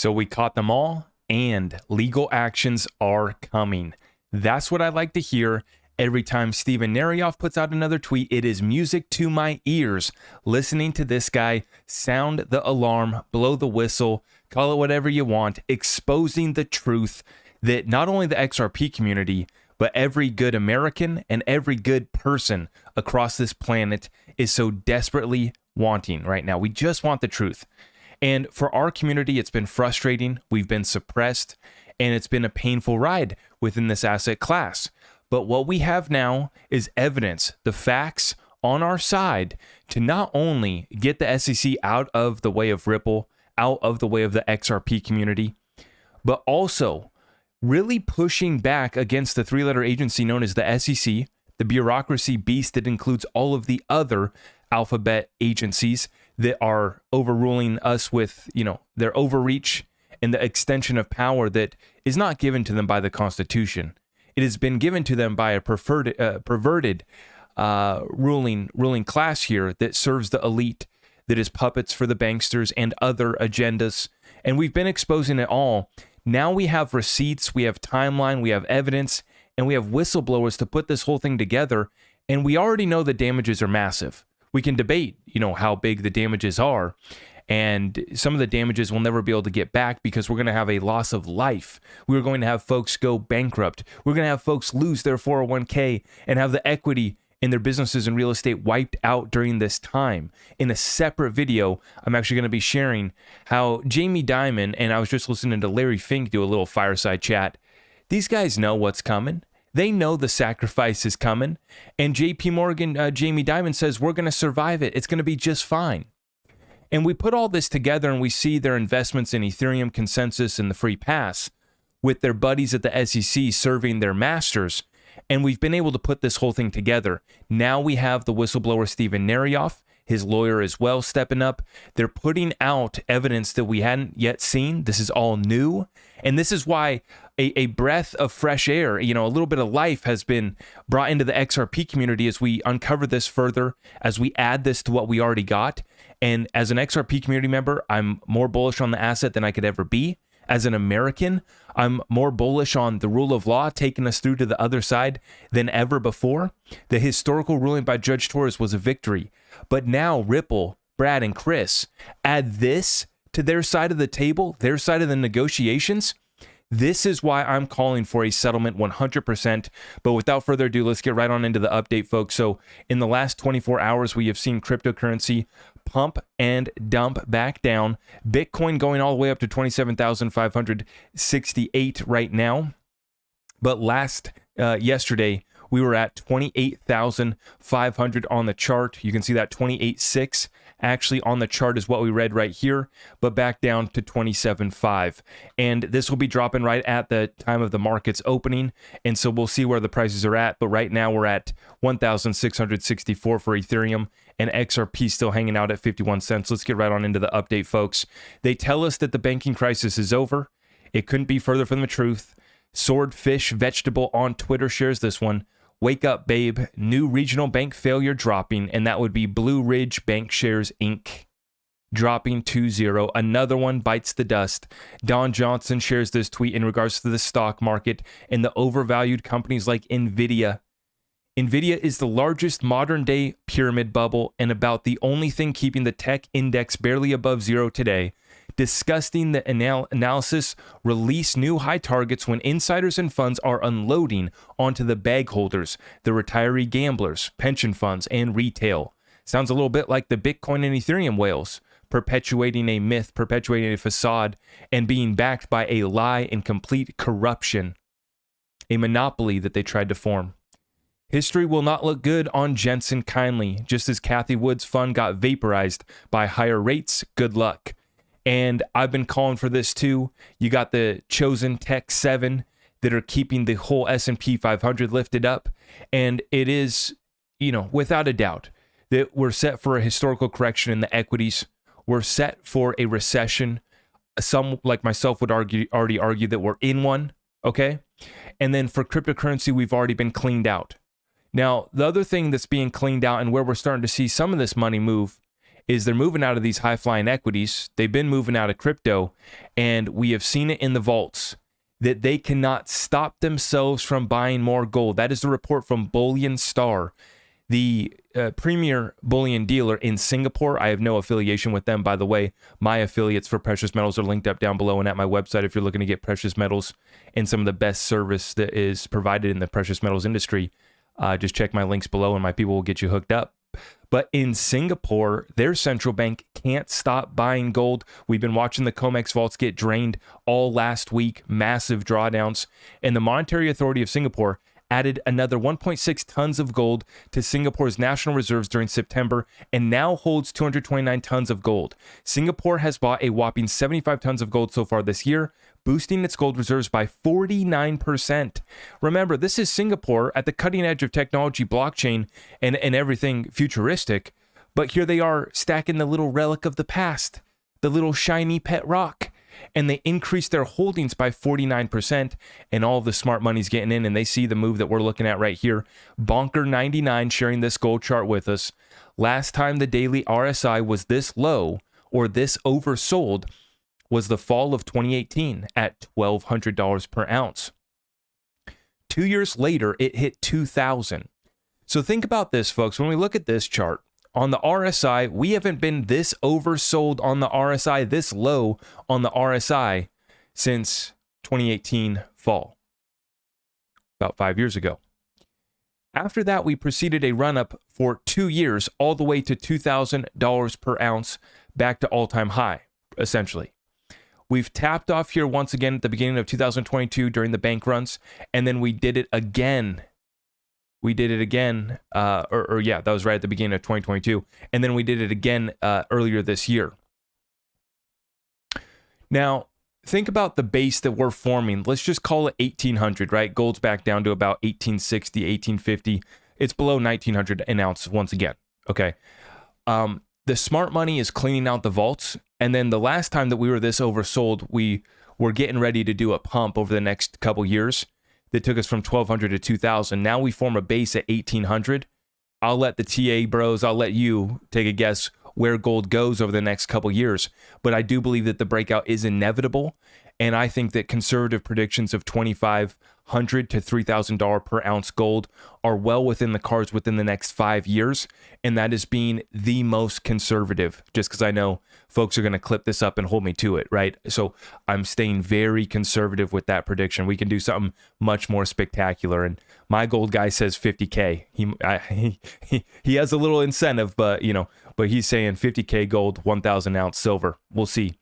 So we caught them all, and legal actions are coming. That's what I like to hear. Every time Steven Narioff puts out another tweet, it is music to my ears. Listening to this guy sound the alarm, blow the whistle, call it whatever you want, exposing the truth that not only the XRP community, but every good American and every good person across this planet is so desperately wanting right now. We just want the truth. And for our community, it's been frustrating. We've been suppressed, and it's been a painful ride within this asset class. But what we have now is evidence, the facts on our side to not only get the SEC out of the way of Ripple, out of the way of the XRP community, but also really pushing back against the three-letter agency known as the SEC, the bureaucracy beast that includes all of the other alphabet agencies that are overruling us with, their overreach and the extension of power that is not given to them by the Constitution. It has been given to them by a perverted ruling class here that serves the elite, that is puppets for the banksters and other agendas. And we've been exposing it all. Now we have receipts, we have timeline, we have evidence, and we have whistleblowers to put this whole thing together. And we already know the damages are massive. We can debate, how big the damages are. And some of the damages we'll never be able to get back because we're going to have a loss of life. We're going to have folks go bankrupt. We're going to have folks lose their 401k and have the equity in their businesses and real estate wiped out during this time. In a separate video, I'm actually going to be sharing how Jamie Dimon, and I was just listening to Larry Fink do a little fireside chat. These guys know what's coming. They know the sacrifice is coming. And JP Morgan, Jamie Dimon says, we're going to survive it. It's going to be just fine. And we put all this together and we see their investments in Ethereum, Consensus, and the Free Pass with their buddies at the SEC serving their masters. And we've been able to put this whole thing together. Now we have the whistleblower Steven Narioff, his lawyer as well, stepping up. They're putting out evidence that we hadn't yet seen. This is all new. And this is why a breath of fresh air, a little bit of life has been brought into the XRP community as we uncover this further, as we add this to what we already got. And as an XRP community member, I'm more bullish on the asset than I could ever be. As an American, I'm more bullish on the rule of law taking us through to the other side than ever before. The historical ruling by Judge Torres was a victory. But now Ripple, Brad, and Chris add this to their side of the table, their side of the negotiations. This is why I'm calling for a settlement 100%. But without further ado, let's get right on into the update, folks. So in the last 24 hours, we have seen cryptocurrency pump and dump back down. Bitcoin going all the way up to 27,568 right now. But yesterday, we were at 28,500 on the chart. You can see that 28.6 actually on the chart is what we read right here, but back down to 27.5. And this will be dropping right at the time of the market's opening. And so we'll see where the prices are at. But right now we're at 1,664 for Ethereum and XRP still hanging out at 51 cents. Let's get right on into the update, folks. They tell us that the banking crisis is over. It couldn't be further from the truth. Swordfish Vegetable on Twitter shares this one. Wake up, babe. New regional bank failure dropping, and that would be Blue Ridge Bank Shares Inc. dropping 2-0. Another one bites the dust. Don Johnson shares this tweet in regards to the stock market and the overvalued companies like NVIDIA. NVIDIA is the largest modern-day pyramid bubble and about the only thing keeping the tech index barely above zero today. Disgusting the analysis release new high targets when insiders and funds are unloading onto the bag holders, the retiree gamblers, pension funds, and retail. Sounds a little bit like the Bitcoin and Ethereum whales, perpetuating a myth, perpetuating a facade, and being backed by a lie and complete corruption, a monopoly that they tried to form. History will not look good on Jensen Kindly. Just as Kathy Wood's fund got vaporized by higher rates, good luck. And I've been calling for this too. You got the chosen Tech 7 that are keeping the whole S&P 500 lifted up. And it is, without a doubt that we're set for a historical correction in the equities. We're set for a recession. Some, like myself, would already argue that we're in one, okay? And then for cryptocurrency, we've already been cleaned out. Now, the other thing that's being cleaned out and where we're starting to see some of this money move is they're moving out of these high-flying equities. They've been moving out of crypto, and we have seen it in the vaults that they cannot stop themselves from buying more gold. That is the report from Bullion Star, the premier bullion dealer in Singapore. I have no affiliation with them, by the way. My affiliates for precious metals are linked up down below and at my website if you're looking to get precious metals and some of the best service that is provided in the precious metals industry. Just check my links below and my people will get you hooked up. But in Singapore, their central bank can't stop buying gold. We've been watching the COMEX vaults get drained all last week, massive drawdowns. And the Monetary Authority of Singapore added another 1.6 tons of gold to Singapore's national reserves during September and now holds 229 tons of gold. Singapore has bought a whopping 75 tons of gold so far this year, boosting its gold reserves by 49%. Remember, this is Singapore at the cutting edge of technology, blockchain, and everything futuristic. But here they are stacking the little relic of the past, the little shiny pet rock. And they increased their holdings by 49%, and all of the smart money's getting in, and they see the move that we're looking at right here. Bonker99 sharing this gold chart with us. Last time the daily RSI was this low or this oversold was the fall of 2018 at $1,200 per ounce. 2 years later, it hit 2,000. So think about this, folks. When we look at this chart, on the RSI, we haven't been this oversold on the RSI, this low on the RSI since 2018 fall, about 5 years ago. After that, we proceeded a run-up for 2 years, all the way to $2,000 per ounce, back to all-time high, essentially. We've tapped off here once again at the beginning of 2022 during the bank runs, and then we did it again. That was right at the beginning of 2022. And then we did it again earlier this year. Now, think about the base that we're forming. Let's just call it 1800, right? Gold's back down to about 1860, 1850. It's below 1900 an ounce once again, okay? The smart money is cleaning out the vaults. And then the last time that we were this oversold, we were getting ready to do a pump over the next couple years that took us from 1200 to 2000. Now we form a base at 1800. I'll let the TA bros, I'll let you take a guess where gold goes over the next couple years. But I do believe that the breakout is inevitable. And I think that conservative predictions of $2,500 to $3,000 per ounce gold are well within the cards within the next 5 years. And that is being the most conservative, just because I know folks are going to clip this up and hold me to it, right? So I'm staying very conservative with that prediction. We can do something much more spectacular. And my gold guy says 50K. He has a little incentive, but he's saying 50K gold, 1,000 ounce silver. We'll see.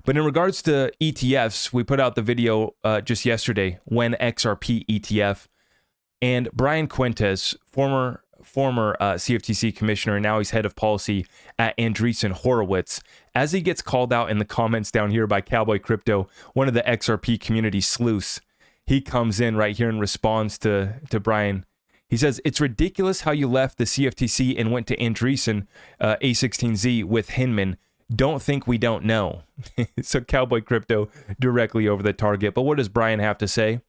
But in regards to ETFs, we put out the video just yesterday, when XRP ETF, and Brian Quintes, former CFTC commissioner, and now he's head of policy at Andreessen Horowitz, as he gets called out in the comments down here by Cowboy Crypto, one of the XRP community sleuths, he comes in right here and responds to Brian. He says, "It's ridiculous how you left the CFTC and went to Andreessen A16Z with Hinman. Don't think we don't know." So Cowboy Crypto directly over the target. But what does Brian have to say?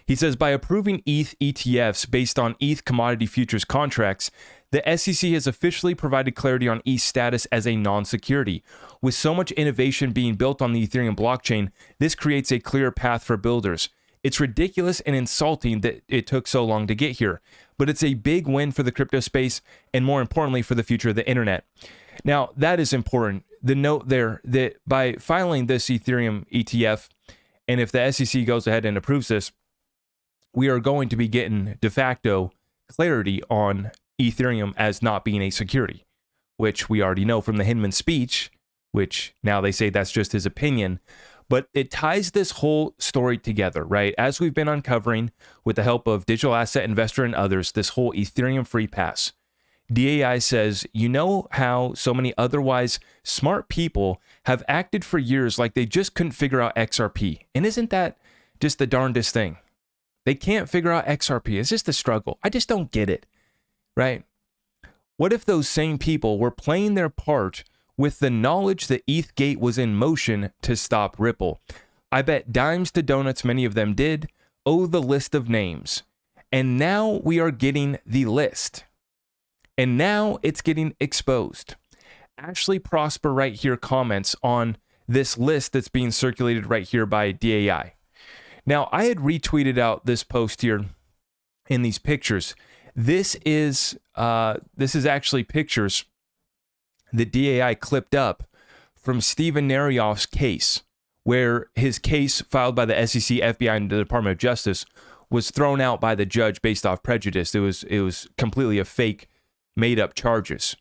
He says, by approving ETH ETFs based on ETH commodity futures contracts, the SEC has officially provided clarity on ETH status as a non-security. With so much innovation being built on the Ethereum blockchain, this creates a clear path for builders. It's ridiculous and insulting that it took so long to get here, but it's a big win for the crypto space and, more importantly, for the future of the internet. Now, that is important. The note there that by filing this Ethereum ETF, and if the SEC goes ahead and approves this, we are going to be getting de facto clarity on Ethereum as not being a security, which we already know from the Hinman speech, which now they say that's just his opinion. But it ties this whole story together, right? As we've been uncovering with the help of Digital Asset Investor and others, this whole Ethereum free pass. DAI says, you know how so many otherwise smart people have acted for years like they just couldn't figure out XRP. And isn't that just the darndest thing? They can't figure out XRP. It's just a struggle. I just don't get it, right? What if those same people were playing their part with the knowledge that ETHgate was in motion to stop Ripple? I bet dimes to donuts many of them did. Oh, the list of names. And now we are getting the list. And now it's getting exposed. Ashley Prosper right here comments on this list that's being circulated right here by DAI. Now, I had retweeted out this post here in these pictures. This is actually pictures that DAI clipped up from Steven Narioff's case, where his case filed by the SEC, FBI, and the Department of Justice was thrown out by the judge based off prejudice. It was completely a fake, made-up charges.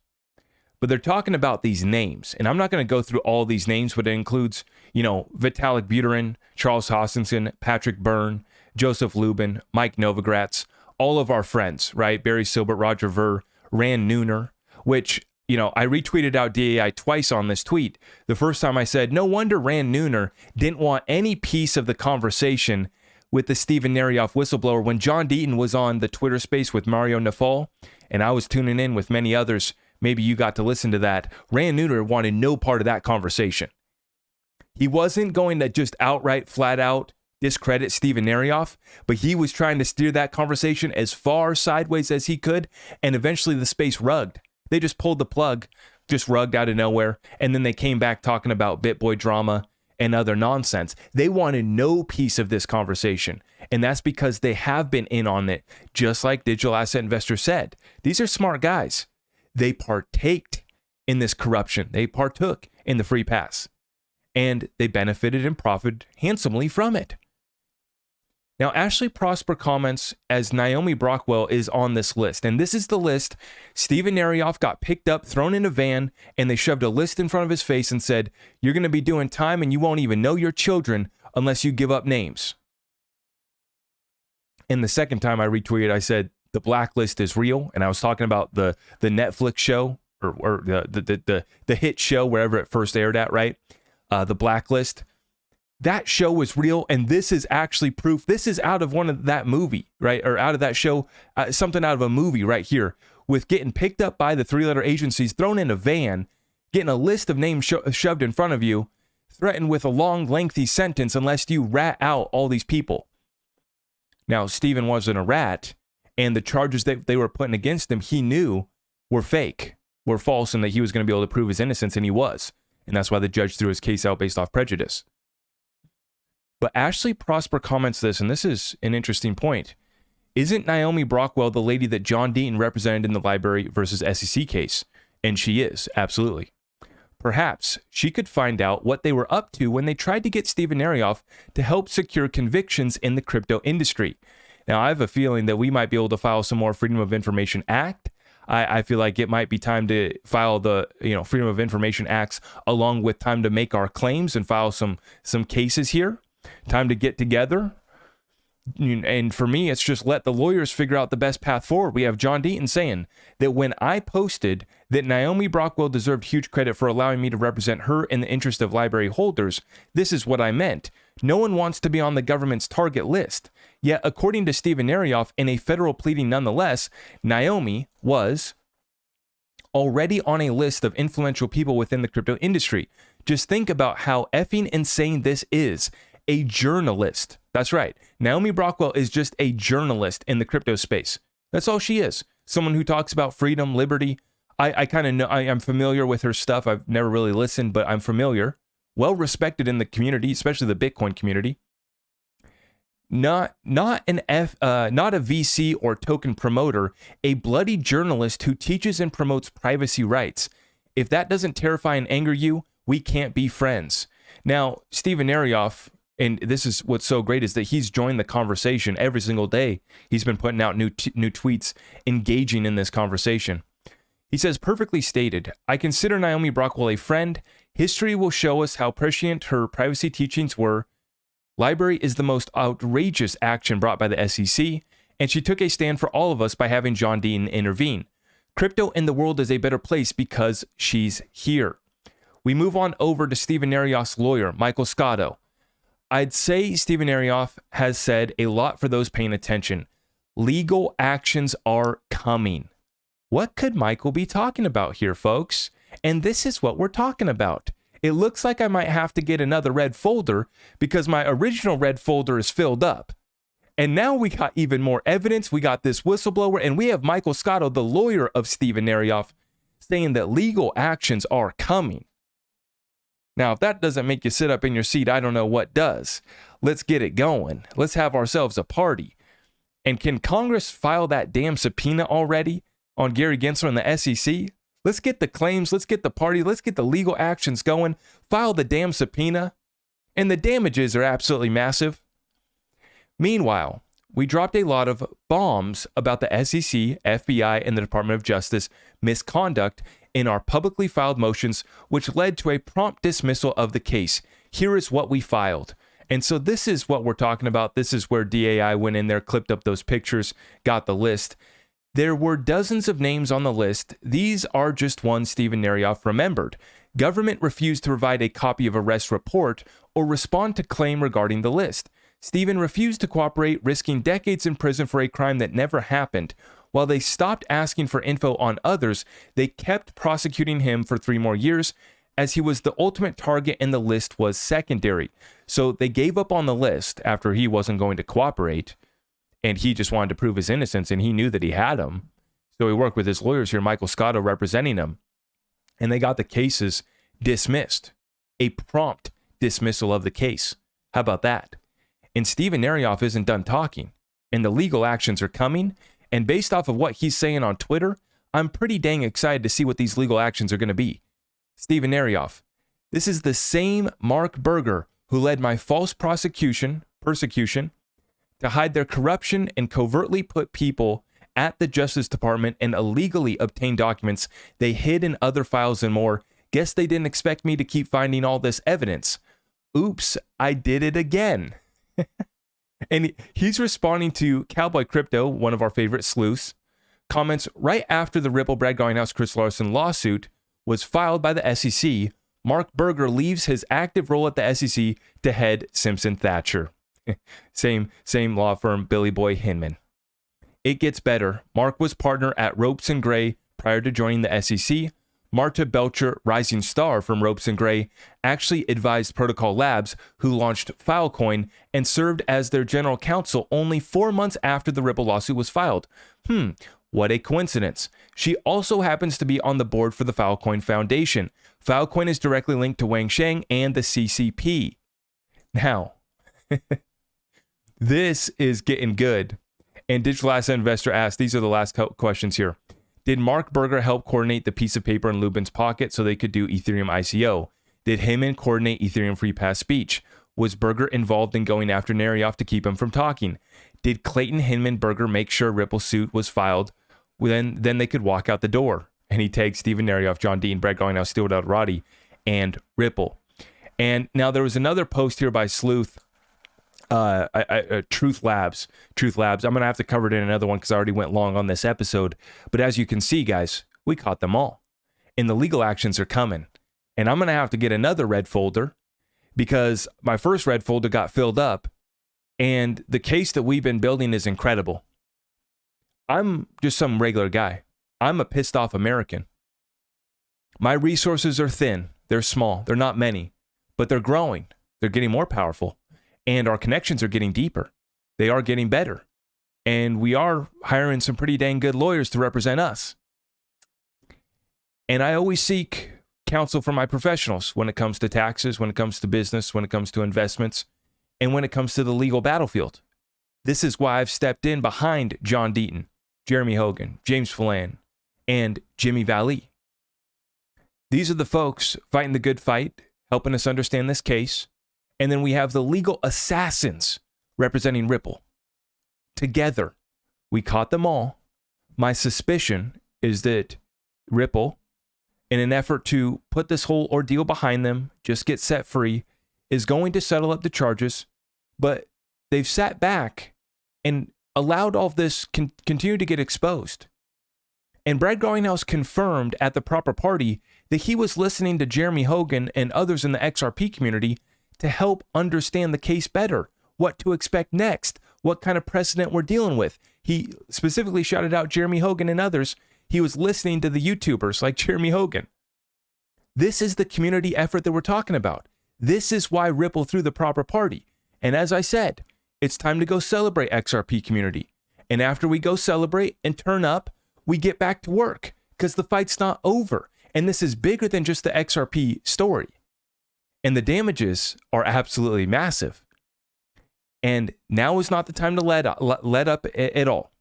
But they're talking about these names, and I'm not going to go through all these names, but it includes, Vitalik Buterin, Charles Hoskinson, Patrick Byrne, Joseph Lubin, Mike Novogratz, all of our friends, right? Barry Silbert, Roger Ver, Rand Neuner, which, I retweeted out DAI twice on this tweet. The first time I said, no wonder Rand Neuner didn't want any piece of the conversation with the Steven Narioff whistleblower when John Deaton was on the Twitter space with Mario Nafal, and I was tuning in with many others. Maybe you got to listen to that. Rand Neuner wanted no part of that conversation. He wasn't going to just outright, flat out discredit Steven Narioff, but he was trying to steer that conversation as far sideways as he could, and eventually the space rugged. They just pulled the plug, just rugged out of nowhere, and then they came back talking about BitBoy drama and other nonsense. They wanted no piece of this conversation, and that's because they have been in on it, just like Digital Asset Investor said. These are smart guys. They partaked in this corruption. They partook in the free pass, and they benefited and profited handsomely from it. Now, Ashley Prosper comments as Naomi Brockwell is on this list, and this is the list. Steven Narioff got picked up, thrown in a van, and they shoved a list in front of his face and said, you're going to be doing time and you won't even know your children unless you give up names. And the second time I retweeted, I said, the blacklist is real, and I was talking about the Netflix show or the hit show wherever it first aired at, right? The Blacklist. That show was real, and this is actually proof. This is out of that movie, right? Or out of that show, something out of a movie right here, with getting picked up by the three-letter agencies, thrown in a van, getting a list of names shoved in front of you, threatened with a long, lengthy sentence unless you rat out all these people. Now, Steven wasn't a rat, and the charges that they were putting against him, he knew were fake, were false, and that he was going to be able to prove his innocence, and he was. And that's why the judge threw his case out based off prejudice. But Ashley Prosper comments this, and this is an interesting point. Isn't Naomi Brockwell the lady that John Deaton represented in the Library versus SEC case? And she is, absolutely. Perhaps she could find out what they were up to when they tried to get Steven Narioff to help secure convictions in the crypto industry. Now, I have a feeling that we might be able to file some more Freedom of Information Act. I feel like it might be time to file the Freedom of Information Acts along with time to make our claims and file some cases here. Time to get together. And for me, it's just let the lawyers figure out the best path forward. We have John Deaton saying that when I posted that Naomi Brockwell deserved huge credit for allowing me to represent her in the interest of library holders, this is what I meant. No one wants to be on the government's target list. Yet, according to Steven Narioff, in a federal pleading nonetheless, Naomi was already on a list of influential people within the crypto industry. Just think about how effing insane this is. A journalist. That's right. Naomi Brockwell is just a journalist in the crypto space. That's all she is. Someone who talks about freedom, liberty. I kind of know, I'm familiar with her stuff. I've never really listened, but I'm familiar. Well respected in the community, especially the Bitcoin community. Not a VC or token promoter, a bloody journalist who teaches and promotes privacy rights. If that doesn't terrify and anger you, we can't be friends. Now, Steven Narioff, and this is what's so great, is that he's joined the conversation every single day. He's been putting out new tweets, engaging in this conversation. He says, perfectly stated, I consider Naomi Brockwell a friend. History will show us how prescient her privacy teachings were. Library is the most outrageous action brought by the SEC, and she took a stand for all of us by having John Deaton intervene. Crypto in the world is a better place because she's here. We move on over to Steven Narioff's lawyer, Michael Scotto. I'd say Steven Narioff has said a lot for those paying attention. Legal actions are coming. What could Michael be talking about here, folks? And this is what we're talking about. It looks like I might have to get another red folder because my original red folder is filled up. And now we got even more evidence. We got this whistleblower, and we have Michael Scotto, the lawyer of Steven Narioff, saying that legal actions are coming. Now, if that doesn't make you sit up in your seat, I don't know what does. Let's get it going. Let's have ourselves a party. And can Congress file that damn subpoena already on Gary Gensler and the SEC? Let's get the claims. Let's get the party. Let's get the legal actions going. File the damn subpoena. And the damages are absolutely massive. Meanwhile, we dropped a lot of bombs about the SEC, FBI, and the Department of Justice misconduct in our publicly filed motions, which led to a prompt dismissal of the case. Here is what we filed. And so this is what we're talking about. This is where DAI went in there, clipped up those pictures, got the list. There were dozens of names on the list. These are just ones Steven Narioff remembered. Government refused to provide a copy of arrest report or respond to claim regarding the list. Steven refused to cooperate, risking decades in prison for a crime that never happened. While they stopped asking for info on others, they kept prosecuting him for 3 more years, as he was the ultimate target and the list was secondary. So they gave up on the list after he wasn't going to cooperate, and he just wanted to prove his innocence, and he knew that he had him. So he worked with his lawyers here, Michael Scotto, representing him, and they got the cases dismissed. A prompt dismissal of the case. How about that? And Steven Narioff isn't done talking, and the legal actions are coming, and based off of what he's saying on Twitter, I'm pretty dang excited to see what these legal actions are going to be. Steven Narioff, this is the same Mark Berger who led my false persecution to hide their corruption and covertly put people at the Justice Department and illegally obtain documents they hid in other files and more. Guess they didn't expect me to keep finding all this evidence. Oops, I did it again. And he's responding to Cowboy Crypto, one of our favorite sleuths, comments right after the Ripple Brad Garlinghouse Chris Larson lawsuit was filed by the SEC. Mark Berger leaves his active role at the SEC to head Simpson Thacher. same law firm, Billy Boy Hinman. It gets better. Mark was partner at Ropes and Gray prior to joining the SEC. Marta Belcher, rising star from Ropes and Gray, actually advised Protocol Labs, who launched Filecoin and served as their general counsel only 4 months after the Ripple lawsuit was filed. What a coincidence. She also happens to be on the board for the Filecoin Foundation. Filecoin is directly linked to Wang Sheng and the CCP. Now, this is getting good. And Digital Asset Investor asked, these are the last questions here. Did Mark Berger help coordinate the piece of paper in Lubin's pocket so they could do Ethereum ICO? Did Hinman coordinate Ethereum free pass speech? Was Berger involved in going after Narioff to keep him from talking? Did Clayton Hinman Berger make sure Ripple's suit was filed? Then they could walk out the door. And he tagged Steven Narioff, John Dean, Brett Garlinghouse, Steel Without Roddy, and Ripple. And now there was another post here by Sleuth, Truth Labs. I'm going to have to cover it in another one because I already went long on this episode. But as you can see, guys, we caught them all. And the legal actions are coming. And I'm going to have to get another red folder because my first red folder got filled up. And the case that we've been building is incredible. I'm just some regular guy. I'm a pissed off American. My resources are thin. They're small. They're not many. But they're growing. They're getting more powerful. And our connections are getting deeper. They are getting better. And we are hiring some pretty dang good lawyers to represent us. And I always seek counsel from my professionals when it comes to taxes, when it comes to business, when it comes to investments, and when it comes to the legal battlefield. This is why I've stepped in behind John Deaton, Jeremy Hogan, James Phelan, and Jimmy Valley. These are the folks fighting the good fight, helping us understand this case. And then we have the legal assassins representing Ripple. Together, we caught them all. My suspicion is that Ripple, in an effort to put this whole ordeal behind them, just get set free, is going to settle up the charges. But they've sat back and allowed all of this continue to get exposed. And Brad Garlinghouse confirmed at the proper party that he was listening to Jeremy Hogan and others in the XRP community to help understand the case better, what to expect next, what kind of precedent we're dealing with. He specifically shouted out Jeremy Hogan and others. He was listening to the YouTubers like Jeremy Hogan. This is the community effort that we're talking about. This is why Ripple threw the proper party. And as I said, it's time to go celebrate XRP community. And after we go celebrate and turn up, we get back to work. because the fight's not over. And this is bigger than just the XRP story. And the damages are absolutely massive. And now is not the time to let up at all.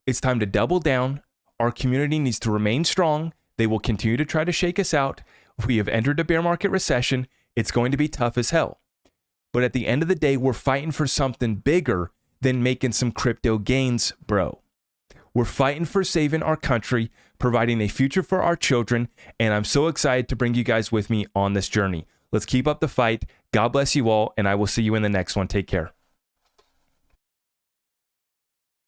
It's time to double down. Our community needs to remain strong. They will continue to try to shake us out. We have entered a bear market recession. It's going to be tough as hell. But at the end of the day, we're fighting for something bigger than making some crypto gains, bro. We're fighting for saving our country, providing a future for our children, and I'm so excited to bring you guys with me on this journey. Let's keep up the fight. God bless you all, and I will see you in the next one. Take care.